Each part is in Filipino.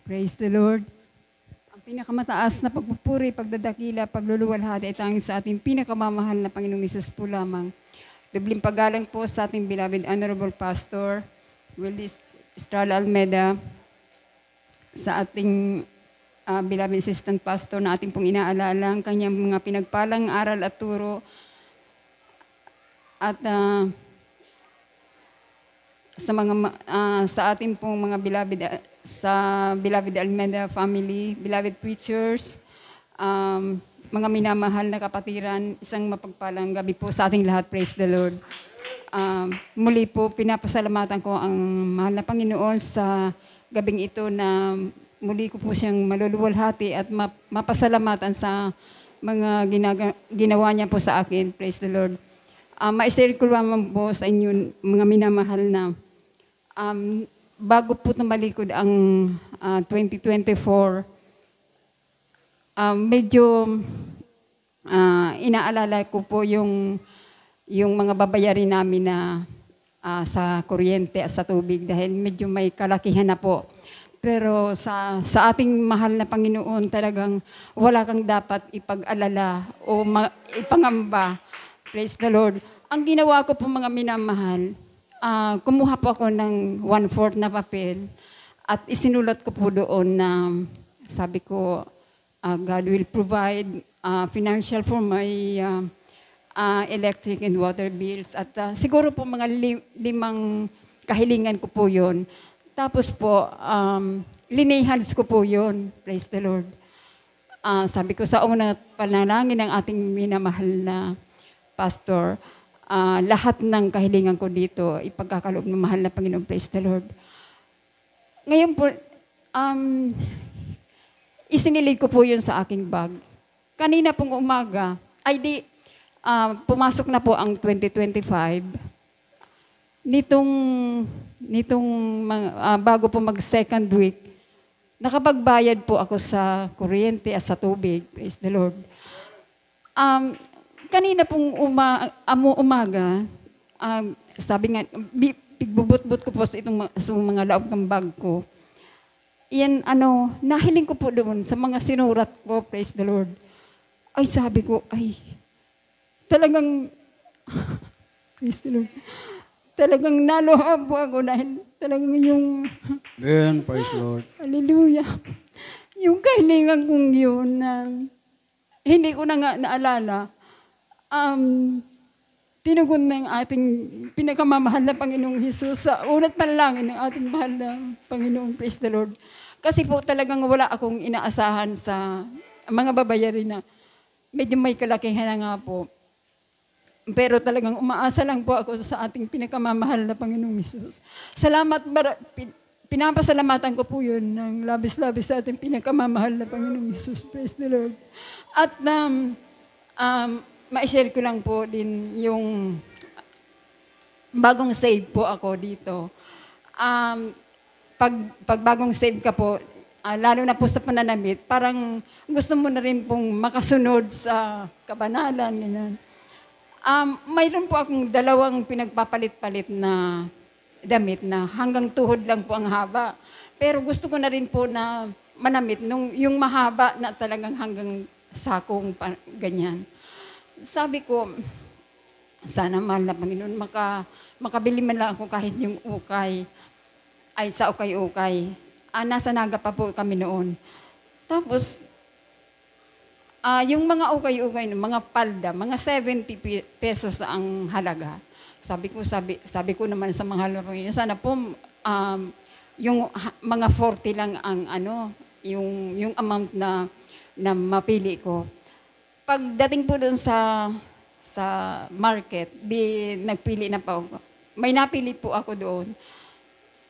Praise the Lord. Ang pinakamataas na pagpupuri, pagdadakila, pagluluwalhati ay tanging sa ating pinakamamahal na Panginoong Hesus po lamang. Dubling paggalang po sa ating beloved Honorable Pastor, Willis Estrada Almeda, sa ating beloved Assistant Pastor na ating pong inaalala, ang kanyang mga pinagpalang aral at turo, at sa ating pong mga beloved sa beloved Almeda family, beloved preachers, mga minamahal na kapatiran, isang mapagpalang gabi po sa ating lahat. Praise the Lord. Muli po, pinapasalamatan ko ang mahal na Panginoon sa gabing ito na muli ko po siyang maluluwalhati at mapasalamatan sa mga ginawa niya po sa akin. Praise the Lord. Ma-share ko naman po sa inyo, mga minamahal na bago po tumalikod ang 2024, medyo inaalala ko po yung mga babayarin namin na sa kuryente at sa tubig dahil medyo may kalakihan na po. Pero sa ating mahal na Panginoon, talagang wala kang dapat ipag-alala o ipangamba. Praise the Lord. Ang ginawa ko po, mga minamahal, kumuha po ako ng 1/4 na papel at isinulat ko po doon na sabi ko, God will provide financial for my electric and water bills. At siguro po mga 5 kahilingan ko po yun. Tapos po, linihans ko po yun. Praise the Lord. Sabi ko sa una panalangin ng ating minamahal na pastor, lahat ng kahilingan ko dito, ipagkakaloob ng mahal na Panginoon. Praise the Lord. Ngayon po, isinilid ko po yun sa aking bag. Kanina pong umaga, pumasok na po ang 2025. Bago po mag-second week, nakapagbayad po ako sa kuryente at sa tubig. Praise the Lord. Kanina pong umaga, sabi nga, pigbubot-bot ko po sa mga laob ng bag ko. Yan, nahiling ko po doon sa mga sinurat ko, praise the Lord. Ay, sabi ko, talagang, praise the Lord, talagang naluha po ako dahil talagang yung, Amen, praise the Lord. hallelujah, yung kahilingan kong yun na hindi ko na nga naalala, tinugon ng ating pinakamamahal na Panginoong Hesus sa unat panalangin ng ating mahal na Panginoong, praise the Lord. Kasi po talagang wala akong inaasahan sa mga babayarin na medyo may kalakihan na nga po. Pero talagang umaasa lang po ako sa ating pinakamamahal na Panginoong Hesus. Pinapasalamatan ko po yun ng labis-labis sa ating pinakamamahal na Panginoong Hesus. Praise the Lord. At ma-share ko lang po din yung bagong save po ako dito. Pag bagong save ka po, lalo na po sa pananamit, parang gusto mo na rin pong makasunod sa kabanalan. Ganyan. Mayroon po akong 2 pinagpapalit-palit na damit na hanggang tuhod lang po ang haba. Pero gusto ko na rin po na manamit yung mahaba na talagang hanggang sakong ganyan. Sabi ko, sana mahal na Panginoon, makabili man lang ako kahit yung ukay, ay sa ukay-ukay. Nasa Naga pa po kami noon. Tapos, yung mga ukay-ukay, mga palda, mga 70 pesos ang halaga. Sabi ko naman sa mga halaga, sana po, yung mga 40 lang ang yung amount na mapili ko. Pagdating po doon sa market, nagpili na po ako. May napili po ako doon.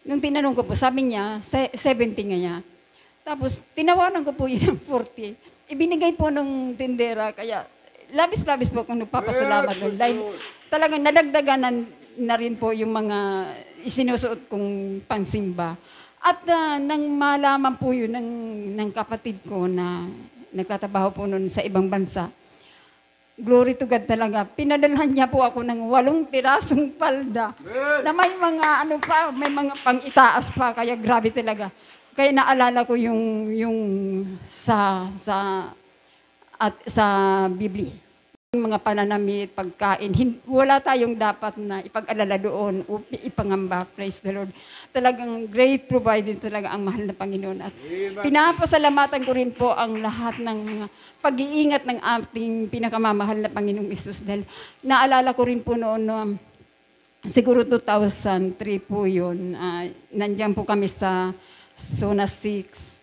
Nung tinanong ko po, sabi niya, 70 nga niya. Tapos, tinawanan ko po yun ng 40. Ibinigay po ng tindera, kaya labis-labis po akong nagpapasalamat doon. Dahil talagang nadagdagan na rin po yung mga isinusuot kong pangsimba. At nang malaman po yun ng kapatid ko na nagtatrabaho po noon sa ibang bansa, glory to God talaga. Pinadalhan niya po ako ng 8 pirasong palda na may mga may mga pang-itaas pa, kaya grabe talaga. Kaya naalala ko yung sa Biblia. Yung mga pananamit, pagkain, wala tayong dapat na ipag-alala doon o ipangamba. Praise the Lord. Talagang great providing talaga ang mahal na Panginoon. At pinapasalamatan ko rin po ang lahat ng mga pag-iingat ng ating pinakamamahal na Panginoong Isus. Dahil naalala ko rin po noon, siguro 2003 po yun, nandiyan po kami sa Zona 6.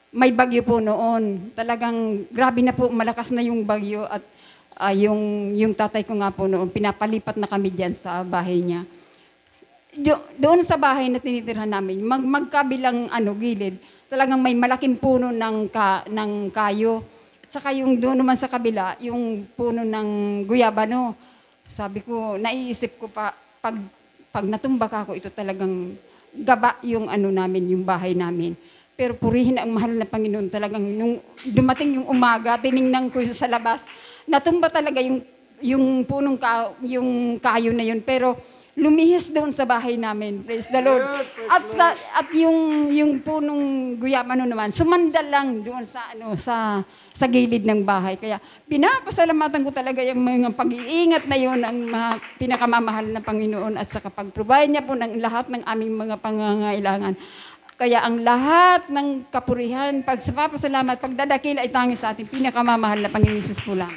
May bagyo po noon. Talagang grabe na po, malakas na yung bagyo at yung tatay ko nga po noon, pinapalipat na kami diyan sa bahay niya. Doon sa bahay na tinitirhan namin, magkabilang gilid, talagang may malaking puno ng kayo. At saka yung doon naman sa kabila, yung puno ng guyabano. Sabi ko, naiisip ko pa, pag natumba ka ako, ito talagang gaba yung namin, yung bahay namin. Pero purihin ang mahal na Panginoon. Talagang nung dumating yung umaga, tiningnan ko sa labas, natumba talaga yung yung kayo na yun. Pero lumihis doon sa bahay namin. Praise the Lord. At yung punong guyabano naman, sumandal lang doon sa gilid ng bahay. Kaya pinapasalamatan ko talaga yung mga pag-iingat na yun ang pinakamamahal na Panginoon at sa pag-provide niya po ng lahat ng aming mga pangangailangan. Kaya ang lahat ng kapurihan, pagsapapasalamat, pagdadakil ay tanging sa ating pinakamamahal na Panginoon Jesus po lang.